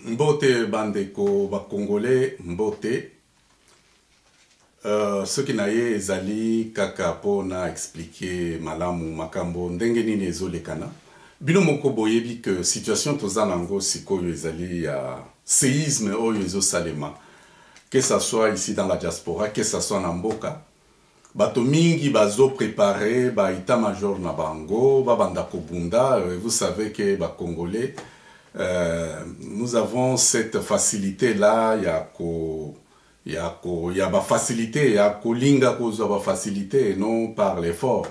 Mbote bandeko ba Congolais, mbote. Ce qui naye ezali kaka po na expliquer malamu makambo ndenge nini ezolekana. Bino moko boyebi que situation toza nango sikoyo ezali ya séisme oyo ezosalema. Que ça soit ici dans la diaspora, que ça soit na mboka. Bato mingi bazo préparé ba état-major na bango, ba banda kobunda. Vous savez que ba Congolais, nous avons cette facilité-là, il y a ba facilité, il y a kolinga kozo ba facilité et non par l'effort.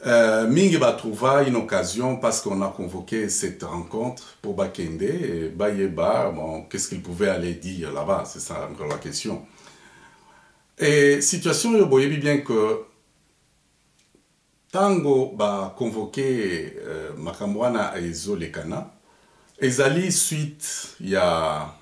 Mingi ba trouva une occasion parce qu'on a convoqué cette rencontre pour Bakende et Bayeba, bon, qu'est-ce qu'il pouvait aller dire là-bas, c'est ça encore la question. Et situation yo boyebi bien que tango ba convoqué Makambwana ezo lekana ezali suite ya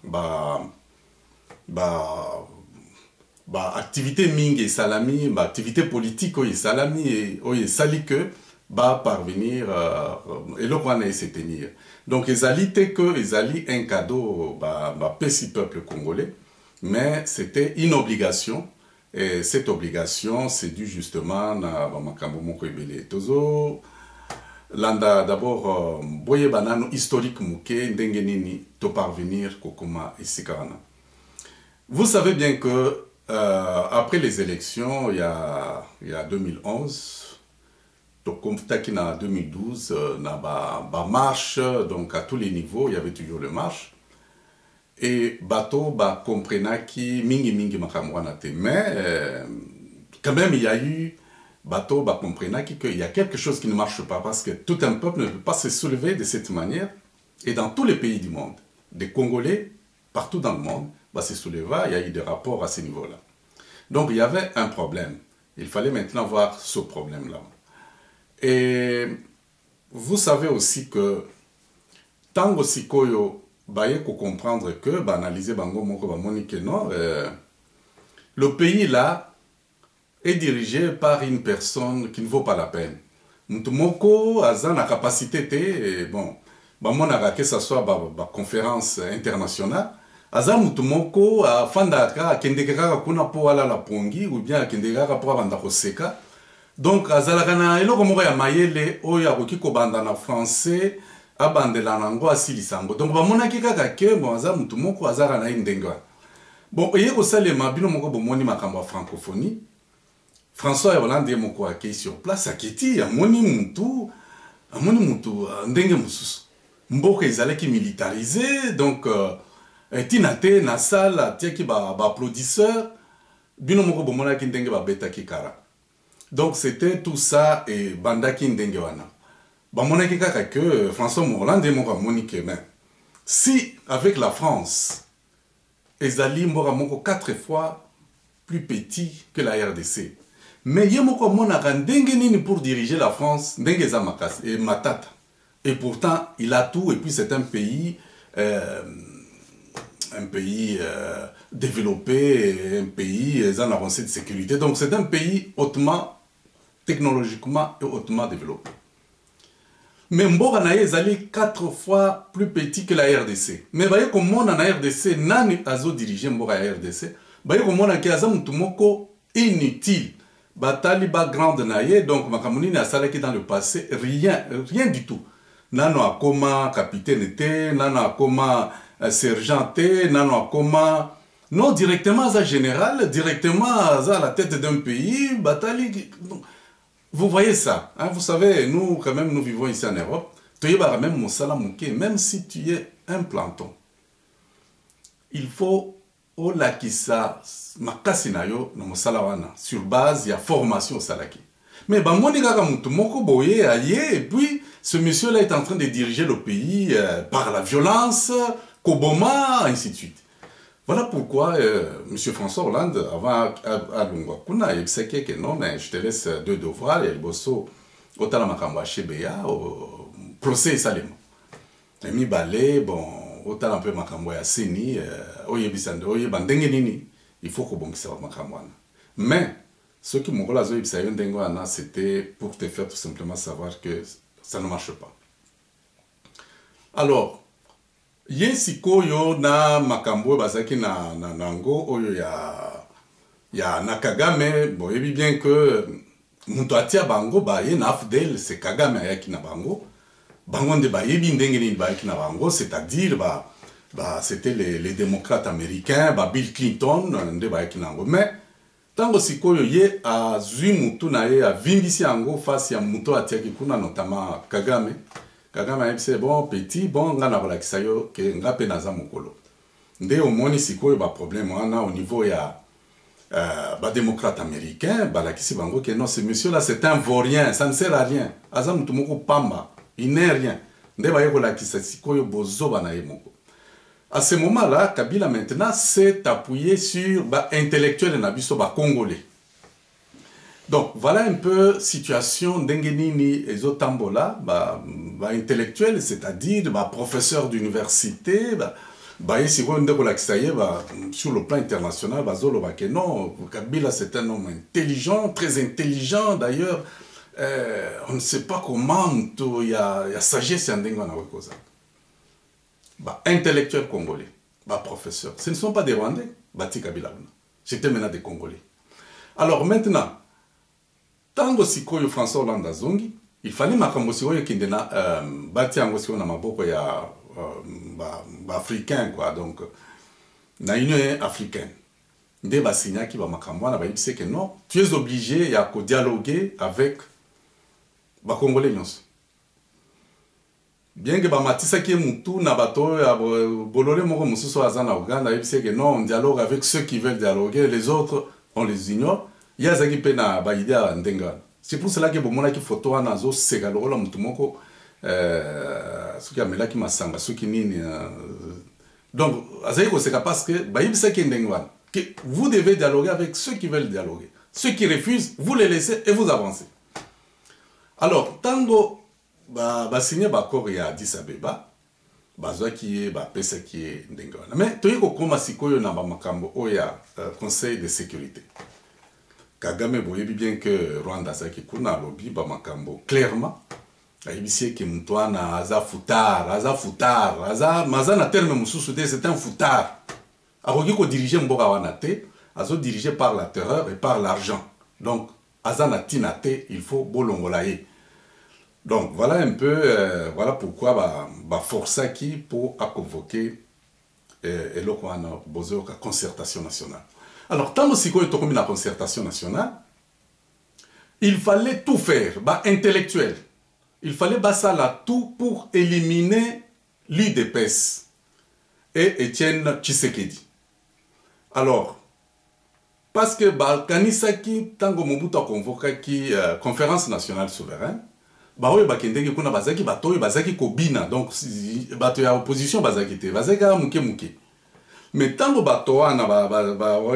activité mingi salami, activité politique oye salami et oye sali que ba parvenir et le roi se tenir. Donc ezali te que ezali un cadeau pesi peuple congolais, mais c'était une obligation. Et cette obligation, c'est dû justement à makambo moko ebele. Tozo landa d'abord boye banano historique muke ndenge nini to parvenir kokoma isikarana. Vous savez bien que après les élections, il y a 2011, donc comme en 2012, na ba marche, donc à tous les niveaux, il y avait toujours le marche. Et bateau ba comprena qui mingi makamwana te, mais quand même il y a eu bateau ba comprena qu'il y a quelque chose qui ne marche pas parce que tout un peuple ne peut pas se soulever de cette manière. Et dans tous les pays du monde, des Congolais partout dans le monde se soulever, il y a eu des rapports à ce niveau-là. Donc il y avait un problème. Il fallait maintenant voir ce problème-là. Et vous savez aussi que tango sikoyo baye ko comprendre que analyser bango moko ba moni que non, le pays là est dirigé par une personne qui ne vaut pas la peine. Moko aza na capacité te bon ba monaka que ça soit ba conférence internationale aza moko afandaka akendeka kuna po ala la pongi ou bien akendeka po banda koseka. Donc azalaka na eloko moko ya mayele oyo akoki ko banda na français abandela nango asilisango. Donc bamonaki kaka ke bon aza mutu moko azaka na indenga. Bon eye ko salema bino moko bomoni makambo ya francophonie. François Hollande moko akei sur place akiti amoni mutu ndenge mususu. Mboka ezalaki militarisé donc tinate na salle tiaki ba applaudisseur bino moko bomonaki ndenge ba betaki kara. Donc c'était tout ça et bandaki ndenge wana. Bamonaki kaka que François Hollande moko monique mais si avec la France ezali mboka moko 4 fois plus petit que la RDC, mais ye moko monaka ndenge nini pour diriger la France ndenge za makasi et matata, et pourtant il a tout et puis c'est un pays développé, un pays en avancée de sécurité, donc c'est un pays hautement technologiquement et hautement développé. Mais mboka na ezali 4 fois plus petit que la RDC. Mais voyez comment on a la RDC nani azo diriger mboka ya RDC. Voyez comment on a kiaza mutu moko inutile. Batali ba grande naye donc makamuni na salaki dans le passé rien du tout. Nano akoma capitaine te, nano akoma sergent te, nano akoma non directement à général, directement à la tête d'un pays, batali. Vous voyez ça, hein? Vous savez, nous, quand même, nous vivons ici en Europe. Même si tu es un planton, il faut olakisa makasinayo na musalawana sur base ya formation salaki. Mais bamoni kaka mutu moko boye aye et puis ce monsieur-là est en train de diriger le pays par la violence, Koboma, ainsi de suite. Voilà pourquoi M. François Hollande, avant à Lungwakuna, il sait que non, mais je te laisse deux devoirs, et le bosso, autant la makamba chebeya, au procès salem. Et mi balé, bon, autant un peu makamba seni, oye bisande, oye bandenge nini, il faut que bon ça makambwana. Mais ce qui m'ont relaté ibsayon dengwana, c'était pour te faire tout simplement savoir que ça ne marche pas. Alors, ye sikoyo na makambo bazaki na nango oyo ya na Kagame boyebi bien que muto atia bango ba ye na AFDEL c'est Kagame ayaki na bango bango nde bayebi ndenge nini bayaki na bango, c'est-à-dire c'était les démocrates américains Bill Clinton nde bayaki na bango. Mais tango sikoyo ye azwi mutu na ye avimbisi yango face ya muto atiaki kuna notamment Kagame ayebise bon petit bon nga na kolakisa yo ke nga pe naza mokolo nde omoni sikoyo problème wana au niveau ya démocrate américain balakisi bango que non, ce monsieur là c'est un vaurien, ça ne sert à rien, aza mutu moko pamba, il n'est rien, nde baye kolakisa sikoyo bozoba na ye moko. À ce moment-là, Kabila maintenant s'est appuyé sur intellectuel na biso congolais. Donc voilà un peu situation d'Engenini et Zotambola, intellectuel, c'est-à-dire professeur d'université, sur le plan international, non, Kabila c'est un homme intelligent, très intelligent d'ailleurs, on ne sait pas comment, il y a sagesse en Dengwana Wekoza. Intellectuel congolais, professeur. Ce ne sont pas des Rwandais, Bati Kabila. C'était maintenant des Congolais. Alors maintenant, tango sikoyo François Hollande azongi, il fallait makambo sikoyo kindena Bati ango sikoyo na maboko ya africain quoi, donc na Union africaine. Nde basignaki makambo na bayibise que non, tu es obligé ya ko dialoguer avec Congolais nyonso. Bien que Matissa qui est moutou na bato ya bolole moko mususu azana Uganda, il sait que non, on dialogue avec ceux qui veulent dialoguer, les autres on les ignore. Il y a zaki pena ba idée à ndenga. C'est pour cela que bomona ki photo wana zo seka lokola mutu moko soki amela ki masanga soki nini donc azaki ko seka parce que ba yibisa ki ndenga que vous devez dialoguer avec ceux qui veulent dialoguer. Ceux qui refusent, vous les laissez et vous avancez. Alors tango signé accord ya Addis Abeba bazwa qui est pesa qui est ndenga wana. Mais toyiko koma sikoyo na makambo oya conseil de sécurité. Kagame boyebi bien que Rwanda zaki kuna lobby makambo clairement ayebisi ke mutwana aza futard mazana terme mususu de c'est un futard akoki ko diriger mboka wana te, azo dirigé par la terreur et par l'argent, donc azana tinate il faut bolongola ye. Donc voilà un peu voilà pourquoi força qui pour convoquer eloko wana bozoka concertation nationale. Alors, tant que tu as la concertation nationale, il fallait tout faire, intellectuel. Il fallait ça tout pour éliminer l'UDPS et Étienne Tshisekedi. Alors, parce que Kanisaki, tant que Mobutu a convoqué qui conférence nationale souveraine, bazaki kobina, donc opposition bazaki te, bazaki muke. Mais tango batoana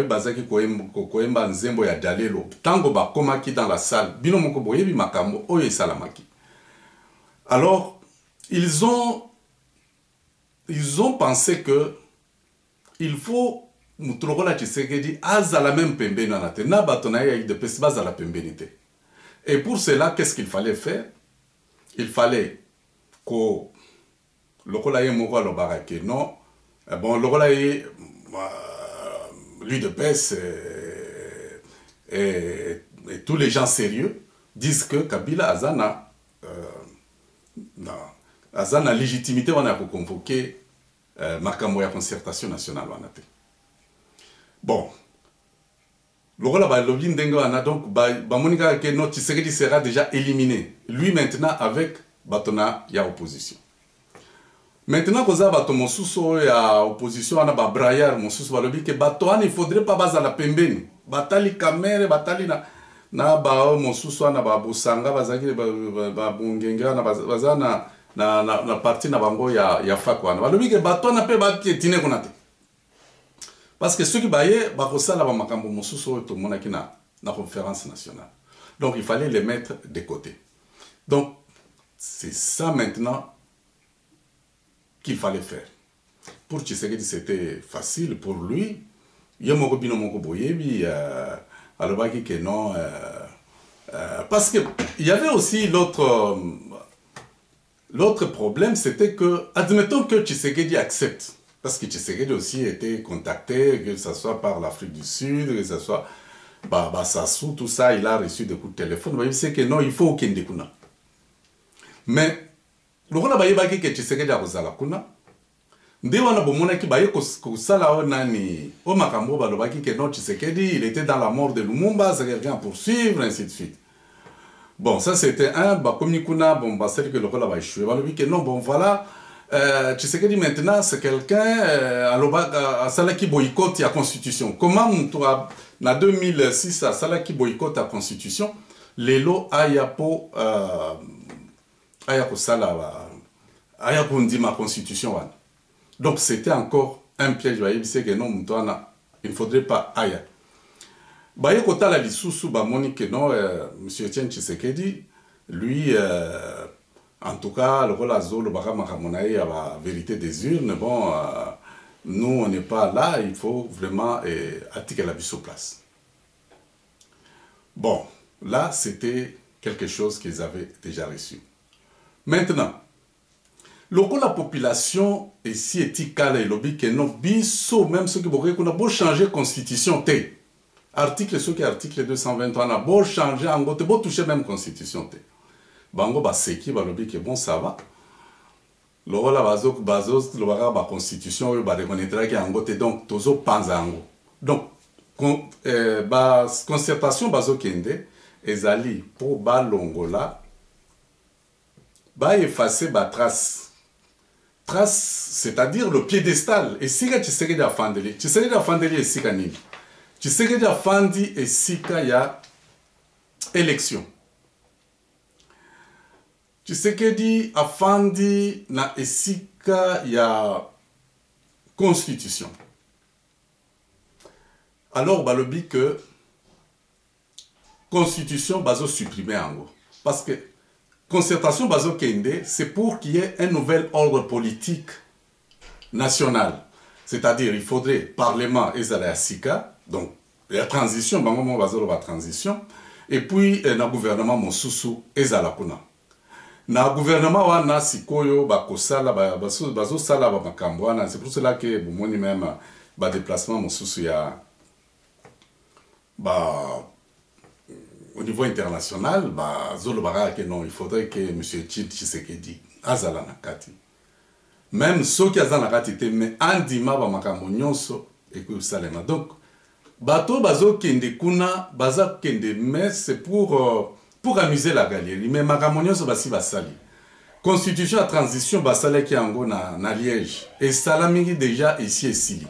bazaki koemba nzembo ya dalelo, tango bakomaki dans la salle, bino moko boyebi makambo oyo salamaki. Alors ils ont pensé que il faut mutrokola Tshisekedi azala même pembeni na te na batona ya de pes bazala pembeni te. Et pour cela qu'est-ce qu'il fallait faire? Il fallait que lokola ye moko alobaka ke non. Bon, lui de PES et tous les gens sérieux disent que Kabila Azana légitimité pour convoquer makambo ya concertation nationale. Bon, le rôle de lobby ndenge donc monika que notre Tshisekedi sera déjà éliminé. Lui maintenant avec batona ya opposition. Maintenant que ça bato mosusu ya opposition ana braillard mosusu balobi que bato ana il faudrait pas bazala pembeni batali kamere batali na mosusu ana busanga bazaki bungenga na bazana na parti na bango ya fakwana balobi que bato ana pe bakietine konate parce que ceux qui baye bakosala ba makambo mosusu to monaki na conférence nationale, donc il fallait les mettre de côté. Donc c'est ça maintenant qu'il fallait faire. Pour Tshisekedi, c'était facile pour lui. Yomoko bino moko boyebi alobaki que non parce que il y avait aussi l'autre l'autre problème, c'était que, admettons que Tshisekedi accepte, parce que Tshisekedi aussi était contacté, que ce soit par l'Afrique du Sud, que ce soit Sassou, tout ça, il a reçu des coups de téléphone. Il sait que non, il faut qu'il y ait kuna. Mais, le rôle de que Tshisekedi a kozala kuna, nde wana bomonaki baye kosala o nani o makambo balobaki que non Tshisekedi, il était dans la mort de Lumumba, c'est quelqu'un à poursuivre, ainsi de suite. Bon, ça c'était un, comme Nikuna, bon, c'est que le rôle a échoué. Il que non, bon, voilà, Tshisekedi maintenant, c'est quelqu'un, à cela qui boycotte la Constitution. Comment, en 2006, à cela qui boycotte la Constitution, les lots ayapo, ayako sala, ayako ndima Constitution. Donc c'était encore un piège, c'est que non, il ne faudrait pas ailleurs. Baye kota la lisusu bamoni que non monsieur Etienne Tshisekedi lui en tout cas le rôle azolo baka makamonaye à la vérité des urnes bon nous on n'est pas là, il faut vraiment attirer la biso place. Bon, là c'était quelque chose qu'ils avaient déjà reçu. Maintenant, lorsque la population ici est calée, lobby que non biso même ceux qui vont beau changer constitution té. Article, ce qui est article 223, on a beau changer, on a beau toucher même constitution. Bango ba seki ba lobi que bon ça va. Loro la bazos le ba constitution ba reconnaître que en gote donc tozo panza ango. Donc ba concertation bazo kende ezali pour ba longola ba effacer ba trace. Trace, c'est-à-dire le piédestal. Et si tu sais que tu as fandeli, tu sais que tu as fandeli et si kanini. Tu sais que tu as fandi et si il y a élection. Tu sais que tu as fandi na et si il y a constitution. Alors, bah, le but que constitution bazo supprimer en gros. Parce que concertation bazo kende, c'est pour qu'il y ait un nouvel ordre politique national. C'est-à-dire, il faudrait parlement et Sika. Donc, la transition, la transition, et puis, le gouvernement Monsusu et Zalakuna. Le gouvernement wana sikoyo bakosala bazo sala makambo wana, c'est pour cela que bomoni même ba déplacement Monsusu ya au niveau international zolo bara que non, il faudrait que monsieur Tshisekedi azala nakati. Même ceux qui azala nakati te mais andima ba makambo nyonso et que salema. Donc bato bazo kende kuna baza kende mais c'est pour amuser la galerie mais makamonyo so basi basali constitution à transition basale ki yango na Liège et salamingi déjà ici et ici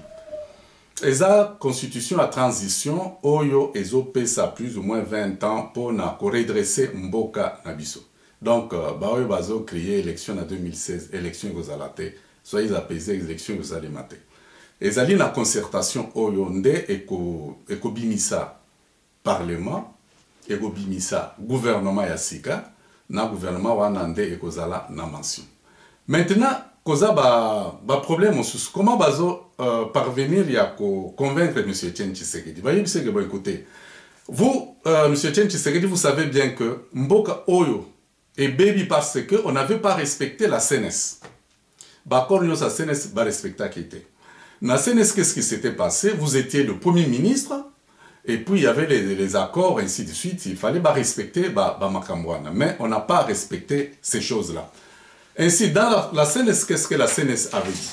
et ça constitution à transition oyo ezopesa plus ou moins 20 ans pour na redresser mboka na biso donc baoyo bazo créer élection en 2016 élection gozalate soyez apaisés élection gozalemate ezali na concertation oyo nde ekobimisa parlement ekobimisa gouvernement ya sika na gouvernement wana nde ekozala na mention. Maintenant koza ba problème osusu comment bazo parvenir ya convaincre monsieur Etienne Tshisekedi ba yebise que bon écoutez vous monsieur Etienne Tshisekedi vous savez bien que mboka oyo et baby parce que on n'avait pas respecté la CNS ba kornyo sa CNS ba respecta qui était. Na CNS, qu'est-ce qui s'était passé? Vous étiez le premier ministre, et puis il y avait les accords, ainsi de suite. Il fallait respecter Makambouana. Mais on n'a pas respecté ces choses-là. Ainsi, dans la CNS, qu'est-ce que la CNS avait dit?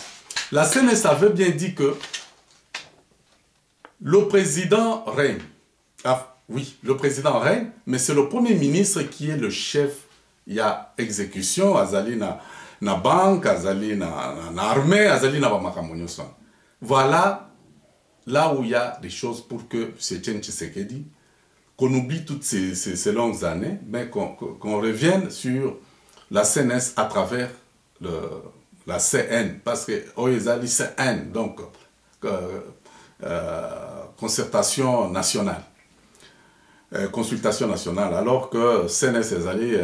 La CNS avait bien dit que le président règne. Ah, oui, le président règne, mais c'est le premier ministre qui est le chef. Il y a exécution, azali na banque, azali na armée, azali na bamakamonyo. Voilà là où il y a des choses pour que M. Etienne Tshisekedi, qu'on oublie toutes ces longues années, mais qu'on revienne sur la CNS à travers la CN, parce que Oyezali CN, donc concertation nationale, consultation nationale, alors que CNS est allé,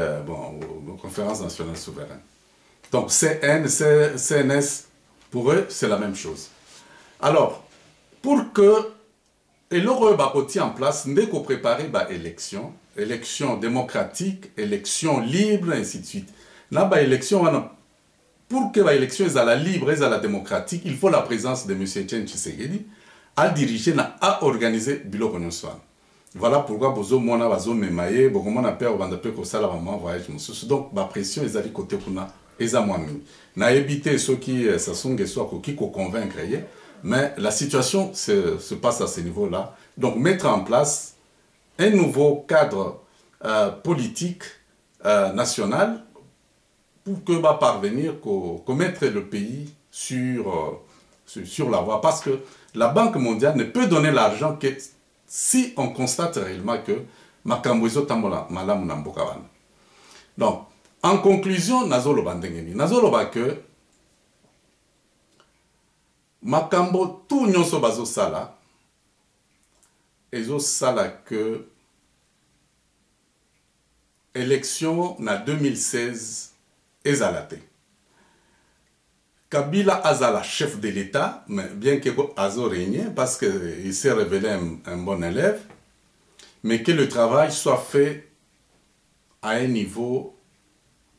conférence nationale souveraine. Donc CN, CNS, pour eux, c'est la même chose. Alors, pour que l'Europe soit en place, nous devons préparer l'élection, élection démocratique, élection libre, ainsi de suite. na ba élection wana pour que ba élection soit libre et la démocratique, il faut la présence de M. Etienne Tshisekedi à diriger à organiser biloko nyonso. Voilà pourquoi bozo mona bazo memaye boko mona père banda pe ko sala maman voyage mususu. Donc ba pression ezali côté kuna eza mwami. Na éviter ceux qui sasunge soit qui ko convaincre mais la situation se passe à ce niveau-là. Donc mettre en place un nouveau cadre politique national pour que va parvenir qu'à mettre le pays sur la voie. Parce que la Banque mondiale ne peut donner l'argent que si on constate réellement que makambo ezotambola malamu na mboka wana. Donc, en conclusion, nazoloba ndengeni. Nazoloba que makambo tout nyonso bazo sala ezosala que élection na 2016 ezalate. Kabila azala chef de l'État, mais bien que Azo régné, parce qu'il s'est révélé un bon élève, mais que le travail soit fait à un niveau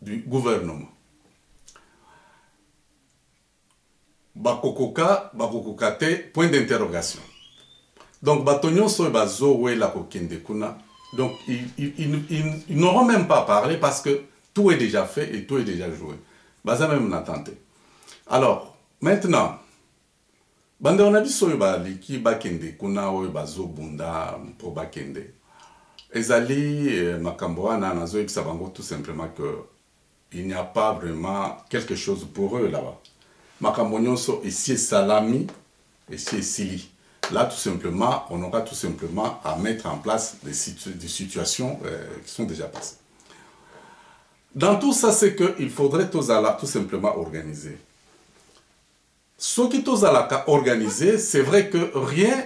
du gouvernement. Bakokoka, bakokokate, point d'interrogation. Donc, Batonyon so bazo we la kokende kuna. Donc, ils n'auront même pas parlé parce que tout est déjà fait et tout est déjà joué. Baza même n'attendait. Alors, maintenant, bande on a dit soyo ba liki bakende kuna oyo bazo bunda pour bakende. Ezali makambo wana nazo yebisa bango tout simplement que il n'y a pas vraiment quelque chose pour eux là-bas. Makambo nyonso ici salami et ici sili. Là, tout simplement, on aura tout simplement à mettre en place des situations qui sont déjà passées. Dans tout ça, c'est qu'il faudrait tout simplement organiser. Ce qui tous à organiser, c'est vrai que rien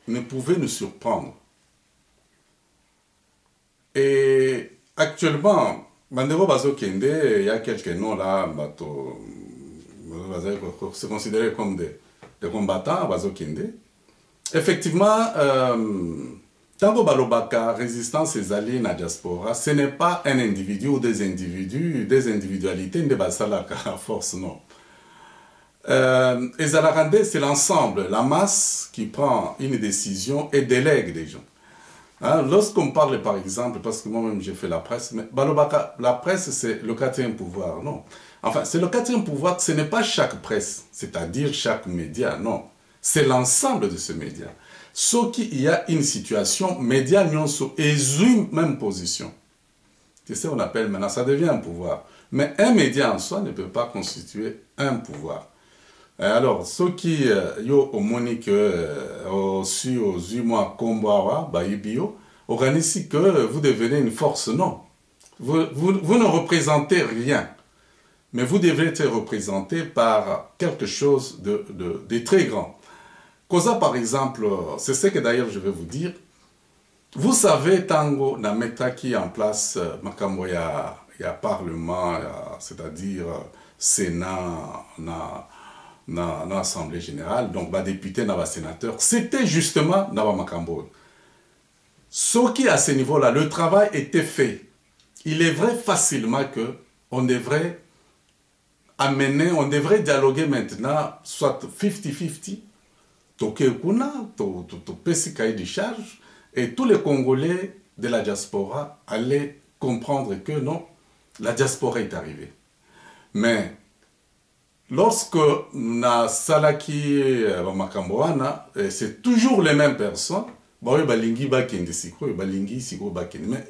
ne pouvait nous surprendre. Et actuellement, Bandero Bazo Kende, il y a quelques noms là, c'est considéré comme des combattants, Bazo Kende. Effectivement, Tango Balobaka, résistance et alliés na diaspora, ce n'est pas un individu ou des individus, des individualités de Basalaka à force, non. Et Zalarande, c'est l'ensemble, la masse qui prend une décision et délègue des gens. Hein, lorsqu'on parle par exemple, parce que moi-même j'ai fait la presse, mais Balobaka, la presse c'est le quatrième pouvoir, non. Enfin, c'est le quatrième pouvoir, ce n'est pas chaque presse, c'est-à-dire chaque média, non. C'est l'ensemble de ce média. Sauf qu'il y a une situation, média nyonso et une même position. C'est ce qu'on appelle maintenant, ça devient un pouvoir. Mais un média en soi ne peut pas constituer un pouvoir. Alors, ceux qui yo omoni que aussi aux mois Kombawa, Baibio, organisent que vous devenez une force, non. Vous ne représentez rien. Mais vous devez être représenté par quelque chose de très grand. Cosa, par exemple, c'est ce que d'ailleurs je vais vous dire. Vous savez, Tango, na meta qui est en place, makambo ya parlement, c'est-à-dire Sénat, na Assemblée générale, donc ba député, na ba sénateur, c'était justement na ba makambo. Ce qui, à ce niveau-là, le travail était fait. Il est vrai facilement que on devrait amener, on devrait dialoguer maintenant, soit 50-50, et tous les Congolais de la diaspora allaient comprendre que non, la diaspora est arrivée. Mais lorsque na salaki makamboana, c'est toujours les mêmes personnes, mais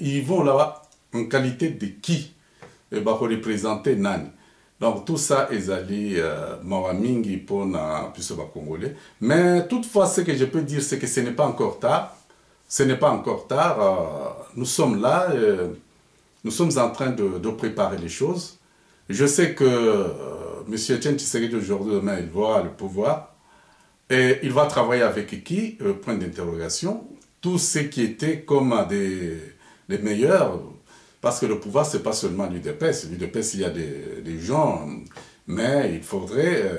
ils vont là-bas en qualité de qui? Pour représenter Nani. Donc tout ça est allé Mawamingi pour plus Congolais. Mais toutefois, ce que je peux dire, c'est que ce n'est pas encore tard. Ce n'est pas encore tard. Nous sommes là. Nous sommes en train de préparer les choses. Je sais que M. Etienne Tshisekedi aujourd'hui, demain, il va le pouvoir. Et il va travailler avec qui? Point d'interrogation. Tous ceux qui étaient comme des meilleurs. Parce que le pouvoir, ce n'est pas seulement l'UDPS. L'UDPS, il y a des gens, mais il faudrait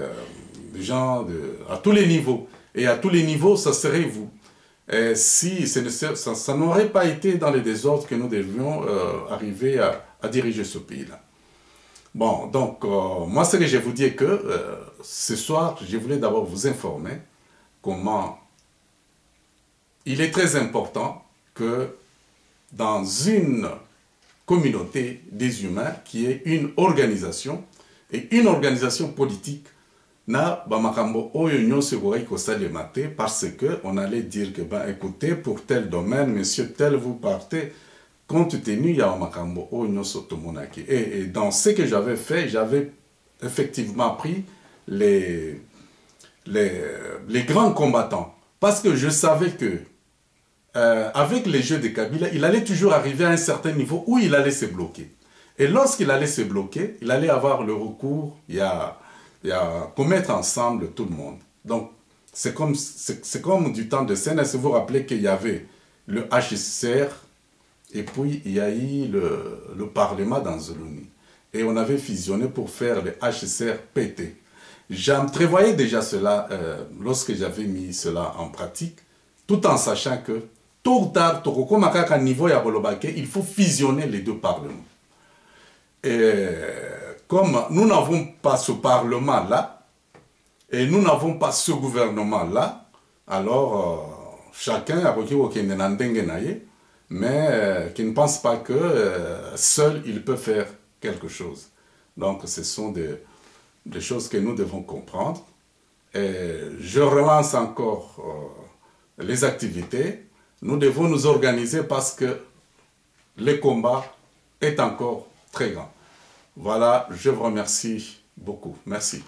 des gens à tous les niveaux. Et à tous les niveaux, ça serait vous. Et si ça n'aurait pas été dans les désordres que nous devions arriver à diriger ce pays-là. Bon, donc, moi, ce que je vous dis est que ce soir, je voulais d'abord vous informer comment il est très important que dans une communauté des humains qui est une organisation, et une organisation politique, na bamakambo oyo nyonso ekoki kosalema te parce que on allait dire que ben écoutez pour tel domaine monsieur tel vous partez compte tenu ya bamakambo oyo nyonso tomonaki et dans ce que j'avais fait j'avais effectivement pris les grands combattants parce que je savais que avec les jeux de Kabila il allait toujours arriver à un certain niveau où il allait se bloquer et lorsqu'il allait se bloquer il allait avoir le recours il y a commettre ensemble tout le monde. Donc, c'est comme du temps de CNS. Vous vous rappelez qu'il y avait le HCR et puis il y a eu le Parlement dans l'ONU. Et on avait fusionné pour faire le HCR-PT. J'entrevoyais déjà cela lorsque j'avais mis cela en pratique, tout en sachant que tôt ou tard, à niveau il faut fusionner les deux parlements. Et comme nous n'avons pas ce Parlement-là, et nous n'avons pas ce gouvernement-là, alors chacun a requis au mais qui ne pense pas que seul il peut faire quelque chose. Donc ce sont des choses que nous devons comprendre. Et je relance encore les activités. Nous devons nous organiser parce que le combat est encore très grand. Voilà, je vous remercie beaucoup. Merci.